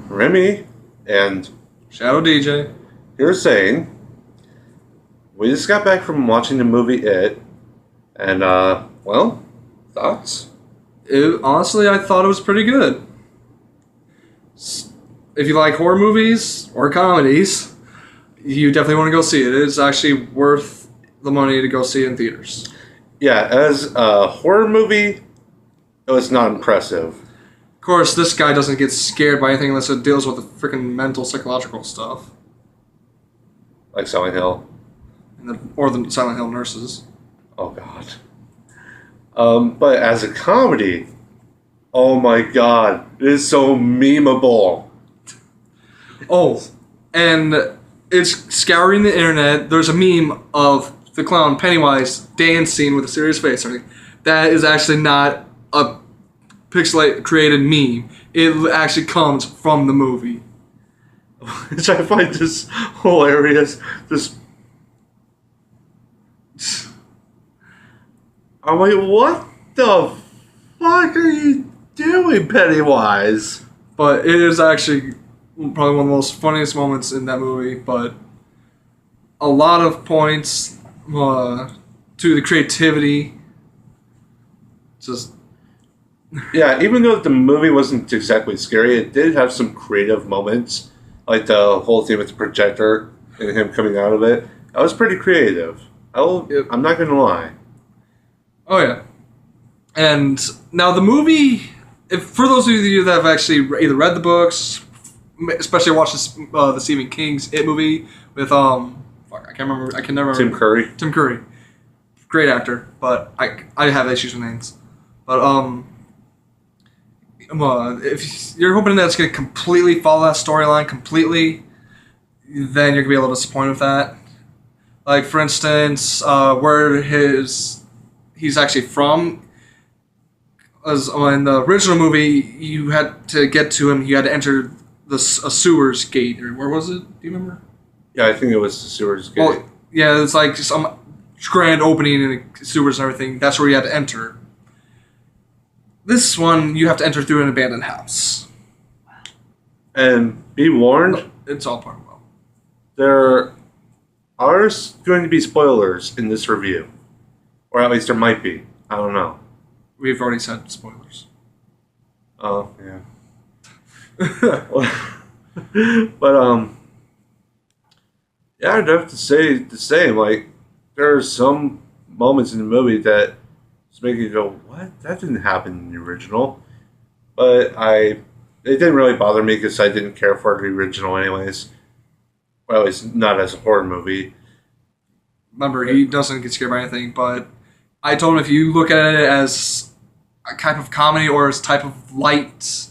Remy and Shadow DJ. you're saying we just got back from watching the movie It, and well, thoughts? Honestly, I thought it was pretty good. If you like horror movies or comedies, you definitely want to go see it. It is actually worth the money to go see it in theaters. Yeah, as a horror movie, it was not impressive. Of course, this guy doesn't get scared by anything unless it deals with the freaking mental, psychological stuff. Like Silent Hill. Or the Silent Hill nurses. Oh god. But as a comedy, oh my god, it is so memeable. Oh, and it's scouring the internet. There's a meme of the clown Pennywise dancing with a serious face. That is actually not a pixelated created meme. It actually comes from the movie. Which I find just hilarious. I'm like, what the fuck are you doing, Pennywise? But it is actually probably one of the most funniest moments in that movie. But a lot of points to the creativity. Just Yeah, even though the movie wasn't exactly scary, it did have some creative moments. Like the whole thing with the projector and him coming out of it. That was pretty creative. I'm not going to lie. oh yeah. And now the movie, for those of you that have actually either read the books, especially watched the Stephen King's It movie with I can never remember. Tim Curry. Tim Curry, great actor, but I have issues with names. But if you're hoping that it's gonna completely follow that storyline completely, then you're gonna be a little disappointed with that. Like for instance, where he's actually from. As in the original movie, you had to get to him. You had to enter a sewers gate. Or where was it? Do you remember? Yeah, I think it was the sewers gate. Well, yeah, it's like some grand opening in the sewers and everything. That's where you had to enter. This one, you have to enter through an abandoned house. And be warned, It's all part of well. there are going to be spoilers in this review. Or at least there might be. I don't know. We've already said spoilers. Oh, yeah. But, yeah, I'd have to say the same. Like, there are some moments in the movie that just make you go, what? That didn't happen in the original. But it didn't really bother me because I didn't care for the original anyways. Well, at least not as a horror movie. Remember, he doesn't get scared by anything, but I told him if you look at it as a type of comedy or as type of light,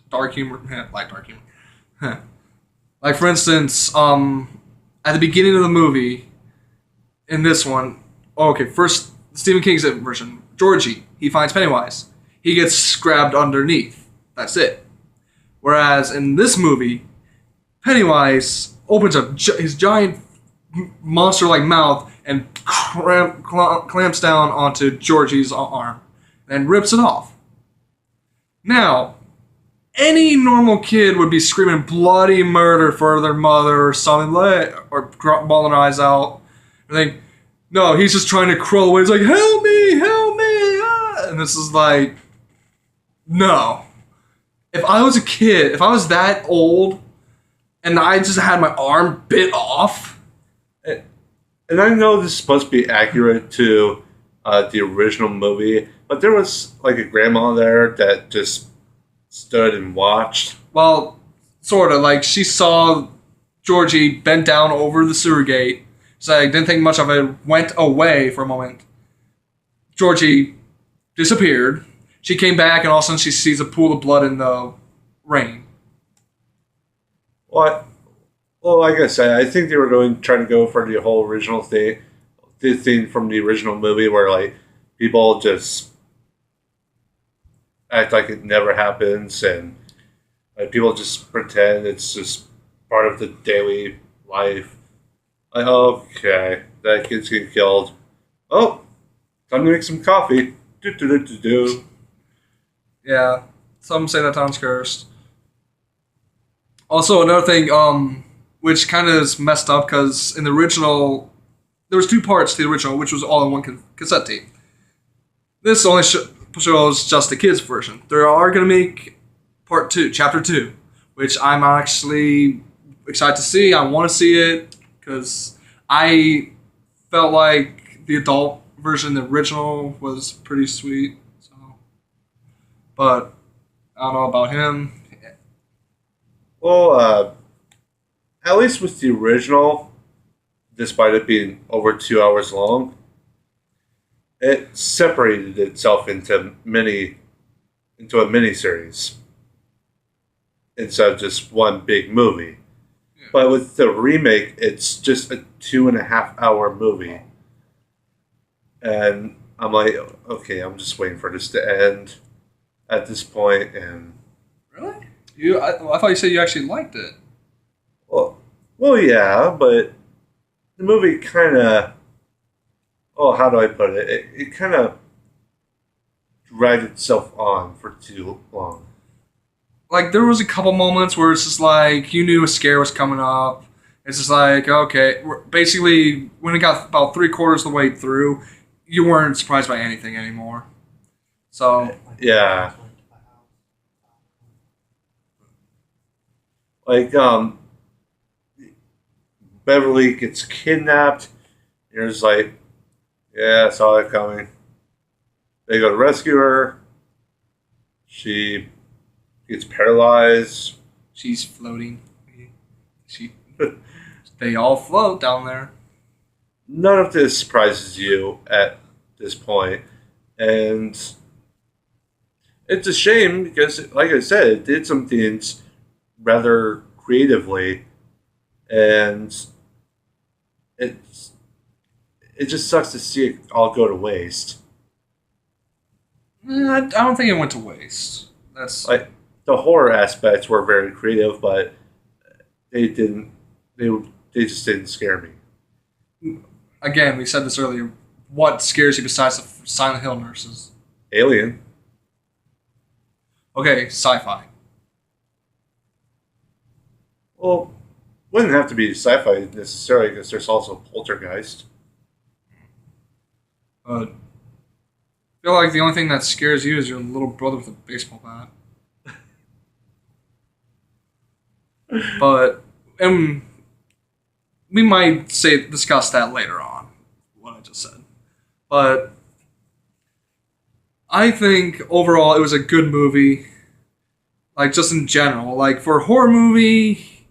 dark humor, light, dark humor. Like, for instance, at the beginning of the movie, in this one, first, Stephen King's version, Georgie, he finds Pennywise. He gets grabbed underneath. That's it. Whereas in this movie, Pennywise opens up his giant monster-like mouth and clamps down onto Georgie's arm and rips it off. Now, any normal kid would be screaming bloody murder for their mother or something, or bawling their eyes out. And think, no, he's just trying to crawl away. He's like, help me, help me. Ah! And this is like, no. If I was a kid, if I was that old, and I just had my arm bit off. And I know this is supposed to be accurate to the original movie, but there was like a grandma there that just stood and watched. Well, sort of. Like, she saw Georgie bent down over the sewer gate. So I didn't think much of it. Went away for a moment. Georgie disappeared. She came back, and all of a sudden she sees a pool of blood in the rain. What? Well, like I said, I think they were trying to go for the whole original thing, the thing from the original movie where like people just act like it never happens, and like, people just pretend it's just part of the daily life. Like, okay, that kid's getting killed. Oh, time to make some coffee. Do. Yeah, some say that town's cursed. Also, another thing, which kind of is messed up because in the original, there was two parts to the original, which was all in one cassette tape. This only shows just the kids' version. They are going to make part two, chapter two, which I'm actually excited to see. I want to see it because I felt like the adult version, the original, was pretty sweet. So, but I don't know about him. Well, at least with the original, despite it being over 2 hours long, it separated itself into a mini series instead of just one big movie. Yeah. But with the remake, it's just a 2.5 hour movie, and I'm like, okay, I'm just waiting for this to end at this point, and Really? I thought you said you actually liked it. well, well, yeah, but the movie kind of, oh, how do I put it? It kind of dragged itself on for too long. Like there was a couple moments where it's just like you knew a scare was coming up. It's just like okay, basically when it got about 3/4 of the way through, you weren't surprised by anything anymore. So Yeah, like Beverly gets kidnapped. You're just like, yeah, I saw it coming. They go to rescue her. She gets paralyzed. she's floating. She they all float down there. None of this surprises you at this point, and it's a shame because, like I said, it did some things rather creatively, and it's it just sucks to see it all go to waste. I don't think it went to waste. That's Like the horror aspects were very creative, but they didn't. They they just didn't scare me. again we said this earlier. What scares you besides the Silent Hill nurses? Alien. Okay, sci-fi. Well, wouldn't have to be sci-fi necessarily because there's also Poltergeist. But I feel like the only thing that scares you is your little brother with a baseball bat. But we might discuss that later on. What I just said, but I think overall it was a good movie. Like just in general, like for a horror movie,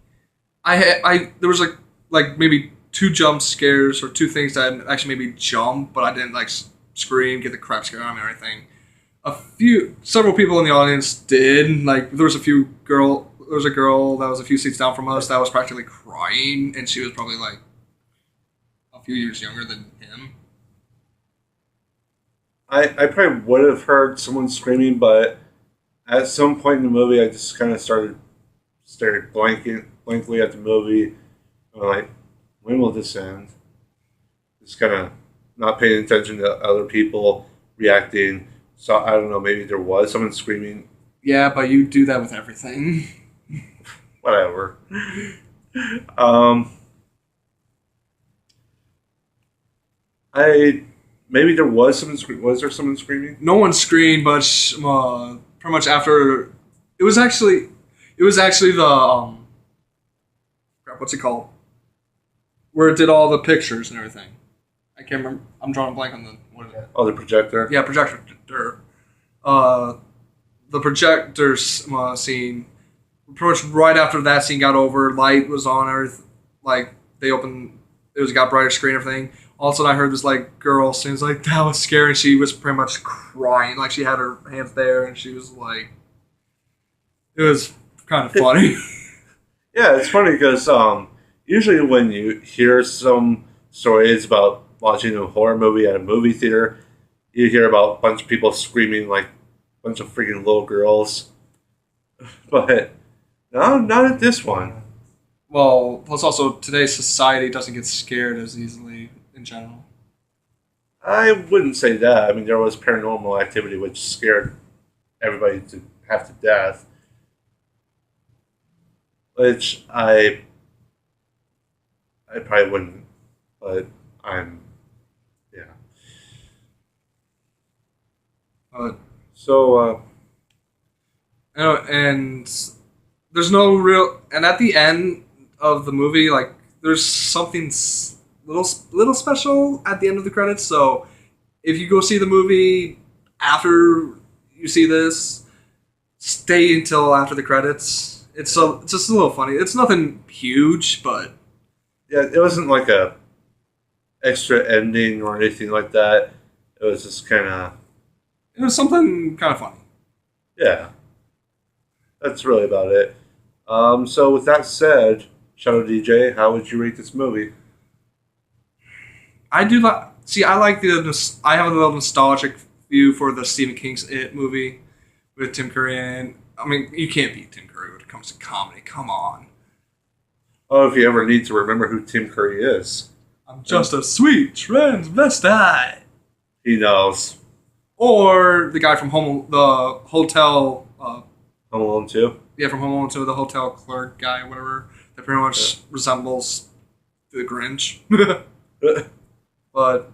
I there was like maybe two jump scares or two things that actually made me jump, but I didn't like scream, get the crap scared out of me or anything. Several people in the audience did. Like there was a girl that was a few seats down from us that was practically crying, and she was probably like a few years younger than him. I probably would have heard someone screaming, but at some point in the movie, I just kind of started staring blankly at the movie. I'm like, when will this end? Just kind of not paying attention to other people reacting. So I don't know. Maybe there was someone screaming. Yeah, but you do that with everything. Whatever. Um, I maybe there was someone. Was there someone screaming? No one screamed, but pretty much after it was actually the crap, what's it called? Where it did all the pictures and everything. I can't remember. I'm drawing a blank on the what is it? Oh, the projector. Yeah, projector. Uh, the projector scene. Pretty much right after that scene got over, light was on. Earth, like they opened. It got brighter screen and everything. All of a sudden, I heard this like girl sing, like that was scary. She was pretty much crying, like she had her hands there, and she was like, it was kind of funny. Yeah, it's funny because usually when you hear some stories about watching a horror movie at a movie theater, you hear about a bunch of people screaming like a bunch of freaking little girls. But no, not at this one. Well, plus also today's society doesn't get scared as easily in general. I wouldn't say that. I mean, there was paranormal activity which scared everybody to half to death. which I probably wouldn't, but I'm yeah. But So you know, and there's no real. And at the end of the movie, like there's something little special at the end of the credits. So if you go see the movie after you see this, stay until after the credits. It's just a little funny. It's nothing huge, but yeah, it wasn't like a extra ending or anything like that. It was just kind of it was something kind of funny. yeah. That's really about it. So with that said, Shadow DJ, how would you rate this movie? I do like. See, I like I have a little nostalgic view for the Stephen King's It movie with Tim Curry in. I mean, you can't beat Tim Curry when it comes to comedy. Come on. Oh, if you ever need to remember who Tim Curry is, I'm just a sweet transvestite. he knows. Or the guy from the hotel. Home Alone 2. Yeah, from Home Alone 2, the hotel clerk guy, whatever. That pretty much resembles the Grinch. But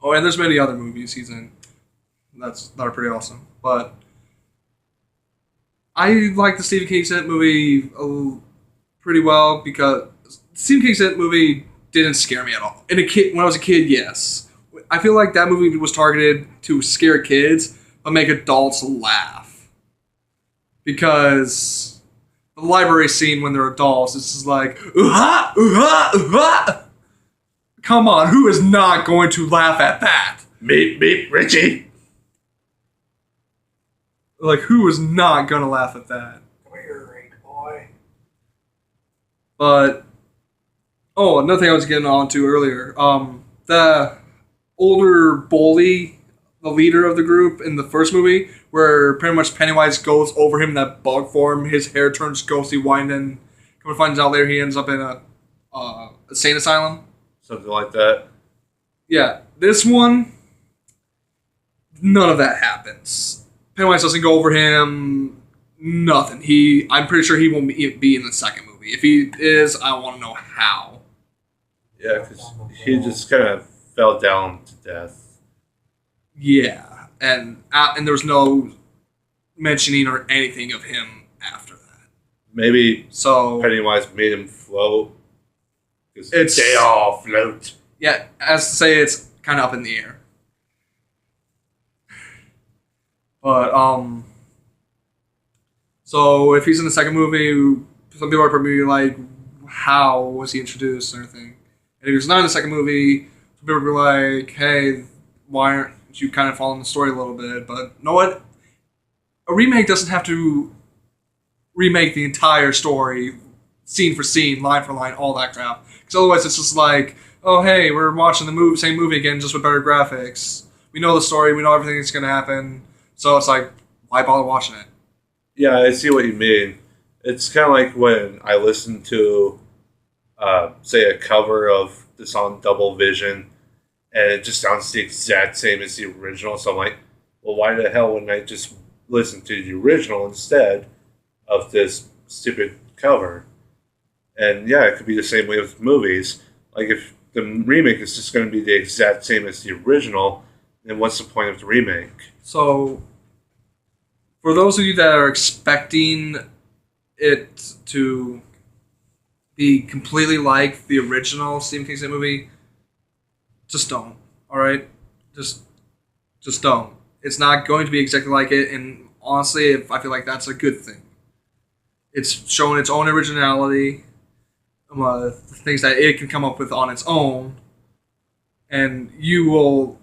and there's many other movies he's in that are pretty awesome. But I like the Stephen King's It movie pretty well because Stephen King's It movie didn't scare me at all. When I was a kid, yes. I feel like that movie was targeted to scare kids but make adults laugh because the library scene when they're adults is just like ooh-ha, ooh-ha, ooh-ha. Come on, who is not going to laugh at that? Meep, meep, Richie. Like, who is not going to laugh at that? Come here, Rink boy. But, another thing I was getting on to earlier. The older bully, the leader of the group in the first movie, where pretty much Pennywise goes over him in that bug form, his hair turns ghostly white, and come to find out later he ends up in a insane asylum. Something like that. Yeah, this one, none of that happens. Pennywise doesn't go over him. Nothing. I'm pretty sure he won't be in the second movie. If he is, I want to know how. Yeah, because he just kind of fell down to death. Yeah, and there was no mentioning or anything of him after that. Maybe So Pennywise made him float. Because they all float. Yeah, as to say, it's kind of up in the air. But so if he's in the second movie, some people are probably like, how was he introduced and everything? And if he's not in the second movie, some people are like, hey, why aren't you kind of following the story a little bit? But you know what? A remake doesn't have to remake the entire story, scene for scene, line for line, all that crap. Because otherwise it's just like, oh hey, we're watching the same movie again, just with better graphics. We know the story, we know everything that's going to happen. So it's like, why bother watching it? Yeah, I see what you mean. It's kind of like when I listen to, say, a cover of the song Double Vision, and it just sounds the exact same as the original. So I'm like, well, why the hell wouldn't I just listen to the original instead of this stupid cover? And yeah, it could be the same way with movies. Like if the remake is just going to be the exact same as the original, then what's the point of the remake? So, for those of you that are expecting it to be completely like the original Stephen King's movie, just don't. All right, just don't. It's not going to be exactly like it, and honestly, I feel like that's a good thing. It's showing its own originality, things that it can come up with on its own, and you will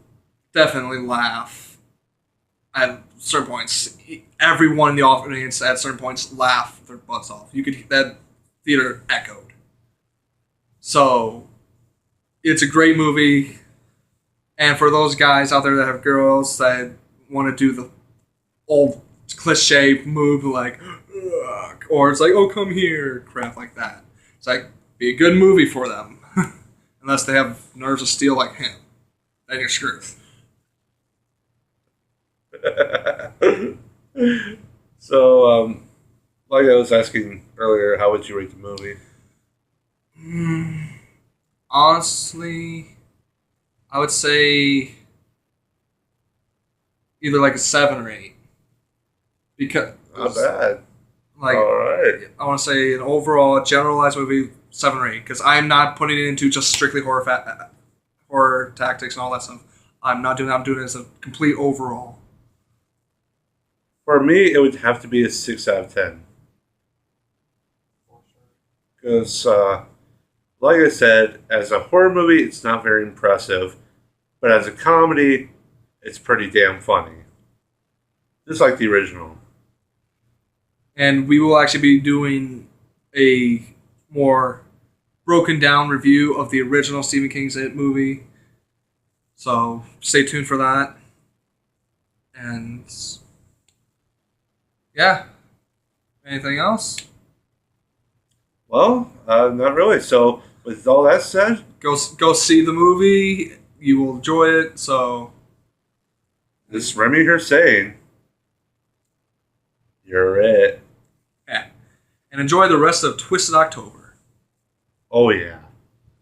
definitely laugh at certain points. Everyone in the audience at certain points laughed their butts off. You could that theater echoed. So it's a great movie, and for those guys out there that have girls that want to do the old cliche move like, ugh, or it's like, oh come here, crap like that. It's like, be a good movie for them, unless they have nerves of steel like him. Then you're screwed. So, like I was asking earlier, how would you rate the movie? Honestly, I would say either like a 7 or 8 because Not bad. like All right. I want to say an overall generalized movie 7 or 8 because I'm not putting it into just strictly horror tactics and all that stuff. I'm not doing that. I'm doing it as a complete overall. For me, it would have to be a 6 out of 10. Because, like I said, as a horror movie, it's not very impressive. But as a comedy, it's pretty damn funny. Just like the original. And we will actually be doing a more broken down review of the original Stephen King's It movie. So stay tuned for that. And yeah, anything else? Well, not really. So, with all that said, Go see the movie. You will enjoy it. So this is Remy here saying, you're it. yeah, and enjoy the rest of Twisted October. Oh, yeah.